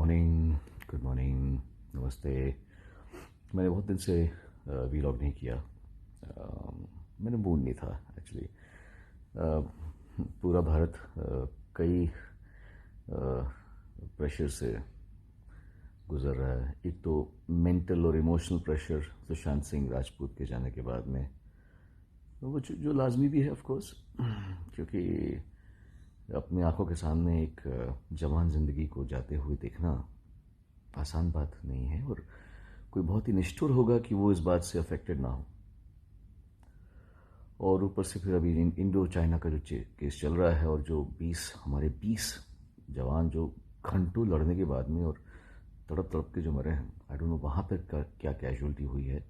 Morning, good morning, नमस्ते। मैंने बहुत दिन से वीलॉग नहीं किया। मैंने मूड नहीं था एक्चुअली। पूरा भारत कई प्रेशर से गुजर रहा है। एक तो मेंटल और इमोशनल प्रेशर सुशांत सिंह राजपूत के जाने के बाद में, वो जो लाजमी भी है ऑफ कोर्स, क्योंकि अपनी आंखों के सामने एक जवान जिंदगी को जाते हुए देखना आसान बात नहीं है, और कोई बहुत ही निष्ठुर होगा कि वो इस बात से अफेक्टेड ना हो। और ऊपर से फिर अभी इंडो चाइना का जो केस चल रहा है, और जो 20 जवान जो घंटों लड़ने के बाद में और तड़प तड़प के जो मरे हैं, आई डोंट नो वहाँ पर क्या कैजुअलिटी हुई है।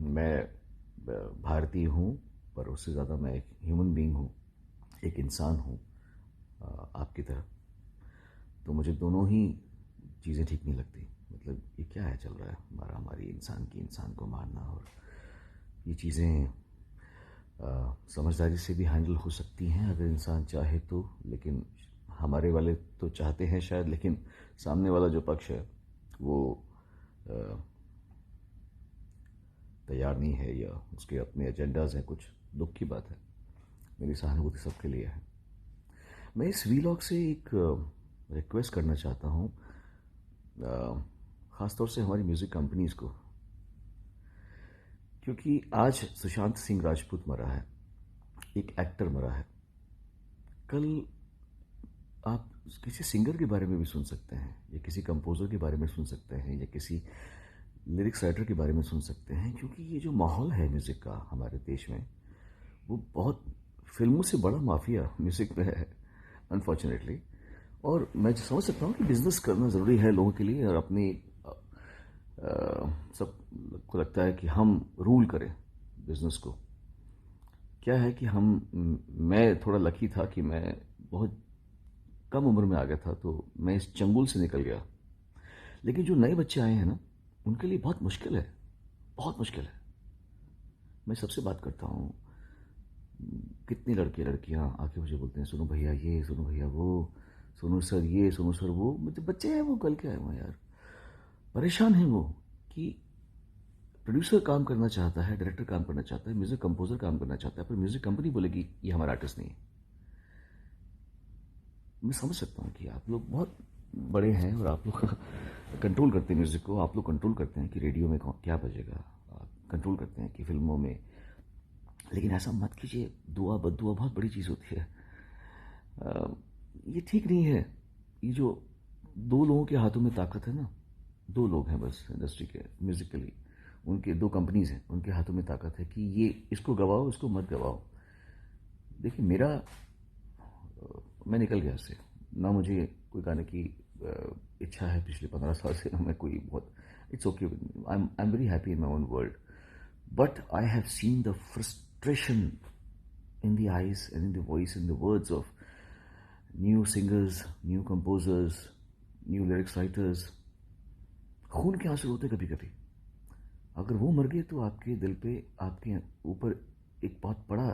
मैं भारतीय हूँ, पर उससे ज़्यादा मैं एक ह्यूमन बीइंग हूँ, एक इंसान हूँ आपकी तरह। तो मुझे दोनों ही चीज़ें ठीक नहीं लगती। मतलब ये क्या है चल रहा है, हमारी इंसान को मारना। और ये चीज़ें समझदारी से भी हैंडल हो सकती हैं अगर इंसान चाहे तो, लेकिन हमारे वाले तो चाहते हैं शायद, लेकिन सामने वाला जो पक्ष है वो तैयार नहीं है, या उसके अपने एजेंडाज हैं। कुछ दुख की बात है। मेरी सहानुभूति सबके लिए है। मैं इस वीलॉग से एक रिक्वेस्ट करना चाहता हूँ, ख़ासतौर से हमारी म्यूज़िक कंपनीज को, क्योंकि आज सुशांत सिंह राजपूत मरा है, एक एक्टर मरा है। कल आप किसी सिंगर के बारे में भी सुन सकते हैं, या किसी कंपोज़र के बारे में सुन सकते हैं, या किसी लिरिक्स राइटर के बारे में सुन सकते हैं। क्योंकि ये जो माहौल है म्यूज़िक का हमारे देश में, वो बहुत फिल्मों से बड़ा माफिया म्यूज़िक में है अनफॉर्चुनेटली। और मैं समझ सकता हूँ कि बिजनेस करना ज़रूरी है लोगों के लिए, और अपनी सब को लगता है कि हम रूल करें बिजनेस को। क्या है कि मैं थोड़ा लकी था कि मैं बहुत कम उम्र में आ गया था, तो मैं इस चंगुल से निकल गया। लेकिन जो नए बच्चे आए हैं ना, उनके लिए बहुत मुश्किल है, बहुत मुश्किल है। मैं सबसे बात करता हूँ, कितनी लड़के लड़कियां आके मुझे बोलते हैं, सुनो भैया ये, सुनो भैया वो, सुनो सर ये, सुनो सर वो। मतलब बच्चे हैं वो, कल के आए हुए हैं यार, परेशान हैं वो कि प्रोड्यूसर काम करना चाहता है, डायरेक्टर काम करना चाहता है, म्यूजिक कंपोजर काम करना चाहता है, पर म्यूजिक कंपनी बोलेगी ये हमारा आर्टिस्ट नहीं है। मैं समझ सकता हूँ कि आप लोग बहुत बड़े हैं और आप लोग कंट्रोल करते हैं म्यूजिक को, आप लोग कंट्रोल करते हैं कि रेडियो में क्या बजेगा, कंट्रोल करते हैं कि फिल्मों में। लेकिन ऐसा मत कीजिए। दुआ बद्दुआ बहुत बड़ी चीज़ होती है। ये ठीक नहीं है। ये जो दो लोगों के हाथों में ताकत है ना, दो लोग हैं बस इंडस्ट्री के, म्यूजिकली उनके दो कंपनीज हैं, उनके हाथों में ताकत है कि ये इसको गवाओ, इसको मत गवाओ। देखिए मैं निकल गया इससे ना। मुझे कोई गाने की इच्छा है पिछले 15 साल से, ना मैं कोई बहुत, it's okay, I am very happy in my own world. But I have seen the frustration in the eyes and in the voice and the words of new singers, new composers, new lyrics writers. खून के आंसू होते कभी कभी। अगर वो मर गए तो आपके दिल पे, आपके ऊपर एक बहुत बड़ा,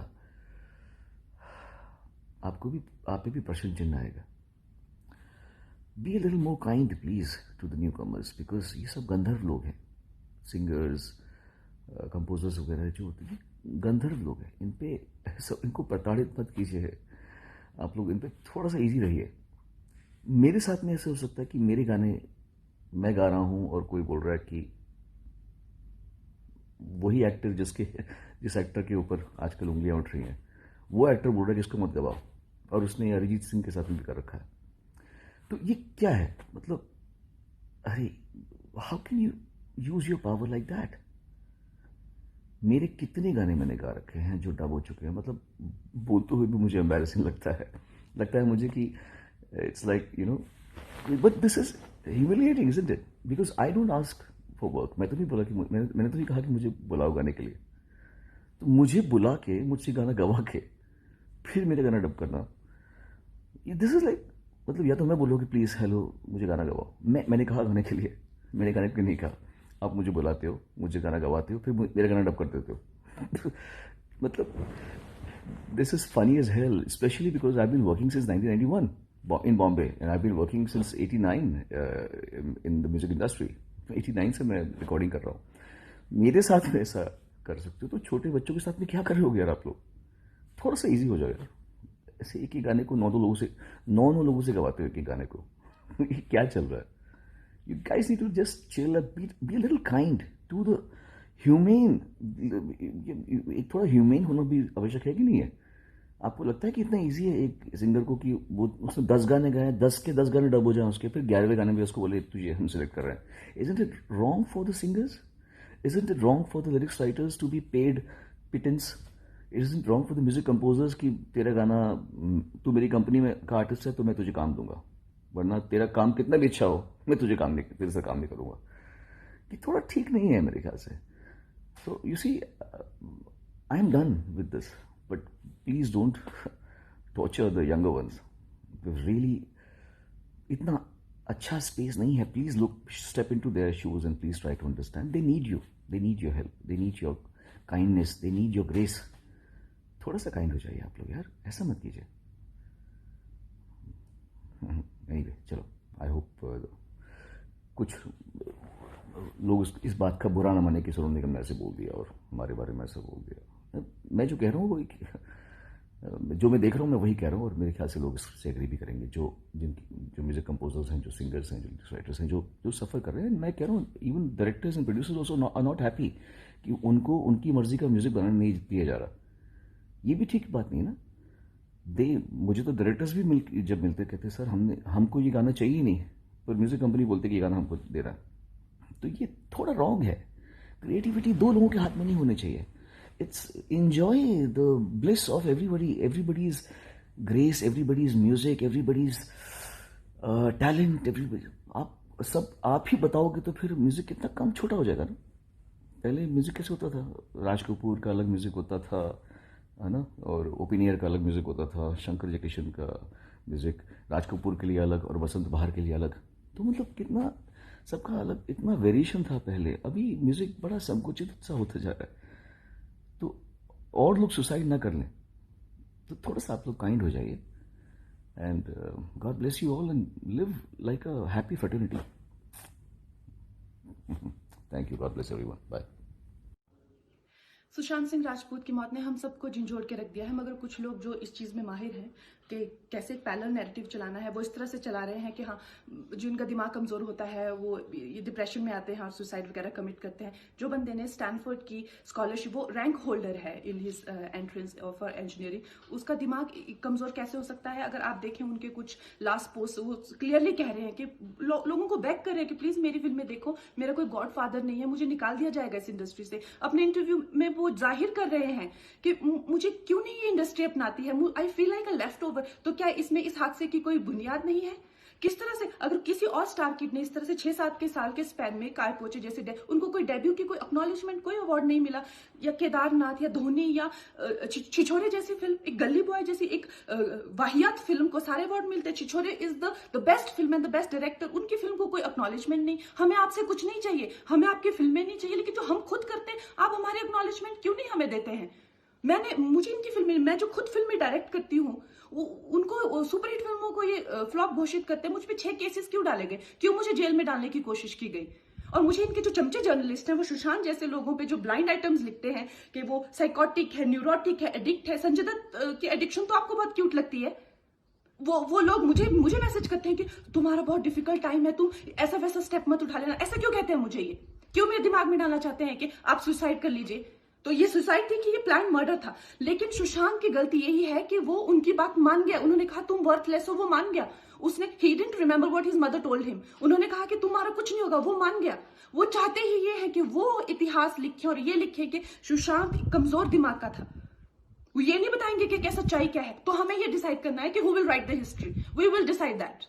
आप पे भी प्रश्न चिन्ह आएगा। Be a little more kind please to the newcomers, because ये सब गंधर्व लोग हैं। सिंगर्स, कंपोजर्स वगैरह जो होते हैं गंधर्व लोग हैं। इनको प्रताड़ित मत कीजिए। आप लोग इन पे थोड़ा सा इजी रहिए। मेरे साथ में ऐसे हो सकता है कि मेरे गाने मैं गा रहा हूं और कोई बोल रहा है कि वही एक्टर जिस एक्टर के ऊपर आजकल उंगलियां उठ रही हैं, वो एक्टर बोल रहा है कि इसको मत गवाओ, और उसने अरिजीत सिंह के साथ भी कर रखा है। तो ये क्या है? मतलब अरे, how can you use your power like that? मेरे कितने गाने मैंने गा रखे हैं जो डब हो चुके हैं। मतलब बोलते हुए भी मुझे एम्बैरेसिंग लगता है मुझे कि it's like you know, but this is humiliating isn't it? Because I don't ask for work. मैं तो नहीं बोला कि मैंने तो नहीं कहा कि मुझे बुलाओ गाने के लिए। तो मुझे बुला के, मुझसे गाना गवा के, फिर मेरे गाना डब करना, दिस इज लाइक, मतलब या तो मैं बोलूँ कि प्लीज़ हेलो मुझे गाना गवाओ। मैंने कहा गाने के लिए, मैंने गाने के लिए नहीं कहा। आप मुझे बुलाते हो, मुझे गाना गवाते हो, फिर मेरा गाना डब कर देते हो। मतलब this is funny as hell, specially because I been working since 1991। in Bombay, and I've been working since 89 in the music industry. 89 से मैं रिकॉर्डिंग कर रहा हूँ. मेरे साथ में ऐसा कर सकते हो तो छोटे बच्चों के साथ में क्या कर रहे हो यार आप लोग? थोड़ा सा इजी हो जाए यार. ऐसे एक ही गाने को 9 लोगों से गवाते हो एक ही गाने को. ये क्या चल रहा है? You guys need to just chill and be a little kind to the humane. एक थोड़ा ह्यूमेन होना भी आवश्यक है कि नहीं है? आपको लगता है कि इतना इजी है एक सिंगर को कि वो उसने 10 गाने गाए, 10 के 10 गाने डब हो जाए उसके, फिर 11वें गाने में उसको बोले तुझे हम सिलेक्ट कर रहे हैं? Isn't it wrong for the singers? Isn't it wrong for the lyrics writers to be paid pittance? Isn't it wrong for the music composers कि तेरा गाना, तू मेरी कंपनी में का आर्टिस्ट है तो मैं तुझे काम दूंगा, वरना तेरा काम कितना भी अच्छा हो मैं तुझे तेरे से काम नहीं करूंगा? ये थोड़ा ठीक नहीं है मेरे ख्याल से. So you see, I am done with this, but please don't torture the younger ones. Really, इतना अच्छा स्पेस नहीं है. Please step into their shoes and please try to understand. They need you. They need your help. They need your kindness. They need your grace. थोड़ा सा kind हो जाइए आप लोग यार, ऐसा मत कीजिए. Anyway, चलो, आई होप कुछ लोग इस बात का बुरा ना माने कि सोनू निगम ने ऐसे बोल दिया और हमारे बारे में ऐसा बोल दिया. मैं जो कह रहा हूँ वही, जो मैं देख रहा हूँ मैं वही कह रहा हूँ, और मेरे ख्याल से लोग इससे एग्री भी करेंगे. जो म्यूजिक कंपोजर्स हैं, जो सिंगर्स हैं, जो राइटर्स हैं, जो सफ़र कर रहे हैं. मैं कह रहा हूँ even directors and producers also are not happy कि उनको उनकी मर्जी का म्यूजिक बनाने नहीं दिया जा रहा. ये भी ठीक बात नहीं ना. मुझे तो डायरेक्टर्स भी जब मिलते कहते सर हमको ये गाना चाहिए ही नहीं, पर म्यूजिक कंपनी बोलते कि ये गाना हमको दे रहा है. तो ये थोड़ा रॉन्ग है. क्रिएटिविटी दो लोगों के हाथ में नहीं होनी चाहिए. It's enjoy the bliss of everybody's grace, everybody's music, everybody's talent, everybody. आप ही बताओगे तो फिर म्यूजिक कितना कम छोटा हो जाएगा ना. पहले म्यूजिक कैसे होता था? राज कपूर का अलग म्यूजिक होता था, है ना, और ओपिनियर का अलग म्यूजिक होता था, शंकर जयकिशन का म्यूजिक राज कपूर के लिए अलग और वसंत बहार के लिए अलग. तो मतलब कितना सबका अलग, इतना वेरिएशन था पहले. अभी म्यूजिक बड़ा संकुचित सा होता जा रहा है. तो और लोग सुसाइड ना कर लें, तो थोड़ा सा आप लोग काइंड हो जाइए. And God bless you all and live like a happy fraternity. Thank you. God bless everyone. Bye. Sushant Singh Rajput की मौत ने हम सबको झंझोड़ के रख दिया है, मगर कुछ लोग जो इस चीज़ में माहिर हैं कि कैसे पैरेलल नैरेटिव चलाना है, वो इस तरह से चला रहे हैं कि हाँ, जिनका दिमाग कमज़ोर होता है वो ये डिप्रेशन में आते हैं और सुसाइड वगैरह कमिट करते हैं. जो बंदे ने स्टैनफोर्ड की स्कॉलरशिप, वो रैंक होल्डर है in his entrance for engineering, उसका दिमाग कमज़ोर कैसे हो सकता है? अगर आप देखें उनके कुछ लास्ट पोस्ट, वो क्लियरली कह रहे हैं कि लोगों को बैक कर रहे हैं कि प्लीज़ मेरी फिल्में देखो, मेरा कोई गॉड फादर नहीं है, मुझे निकाल दिया जाएगा इस इंडस्ट्री से. अपने इंटरव्यू में वो जाहिर कर रहे हैं कि मुझे क्यों नहीं ये इंडस्ट्री अपनाती है, I feel like a left over. तो क्या इसमें इस हादसे की कोई बुनियाद नहीं है? किस तरह से अगर किसी और स्टार किड ने इस तरह से 6-7 के साल के स्पैन में काय पोचे जैसे उनको कोई डेब्यू की कोई एक्नॉलेजमेंट, कोई अवार्ड नहीं मिला, या केदारनाथ या धोनी या छिछोरे जैसी फिल्म, एक गली बॉय जैसी एक वाहियात फिल्म को सारे अवार्ड मिलते. Chhichhore is the best film and the best director. उनकी फिल्म को कोई एक्नॉलेजमेंट नहीं. हमें आपसे कुछ नहीं चाहिए, हमें आपकी फिल्में नहीं चाहिए, लेकिन जो हम खुद करते हैं आप हमारे एक्नॉलेजमेंट क्यों नहीं हमें देते हैं? मुझे इनकी फिल्में, मैं जो खुद फिल्में डायरेक्ट करती हूँ, उनको सुपरहिट फिल्मों को ये फ्लॉप घोषित करते हैं. मुझ पे 6 केसेस क्यों डाले गए? क्यों मुझे जेल में डालने की कोशिश की गई? और मुझे इनके जो चमचे जर्नलिस्ट हैं, वो सुशांत जैसे लोगों पे जो ब्लाइंड आइटम्स लिखते हैं कि वो साइकोटिक है, न्यूरोटिक है, एडिक्ट है. संजय दत्त की एडिक्शन तो आपको बहुत क्यूट लगती है. वो लोग मुझे मैसेज करते हैं कि तुम्हारा बहुत डिफिकल्ट टाइम है, तुम ऐसा वैसा स्टेप मत उठा लेना. ऐसा क्यों कहते हैं मुझे? ये क्यों मेरे दिमाग में डालना चाहते हैं कि आप सुसाइड कर लीजिए? तो ये सुसाइड थी कि ये प्लान मर्डर था? लेकिन सुशांत की गलती यही है कि वो उनकी बात मान गया. उन्होंने कहा तुम वर्थलेस हो, वो मान गया. उसने he didn't remember what his mother told him. उन्होंने कहा कि तुम्हारा कुछ नहीं होगा, वो मान गया. वो चाहते ही ये है कि वो इतिहास लिखे और ये लिखे कि सुशांत कमजोर दिमाग का था. वो ये नहीं बताएंगे कि क्या सच्चाई क्या है. तो हमें ये डिसाइड करना है कि who will write the history. We will decide that.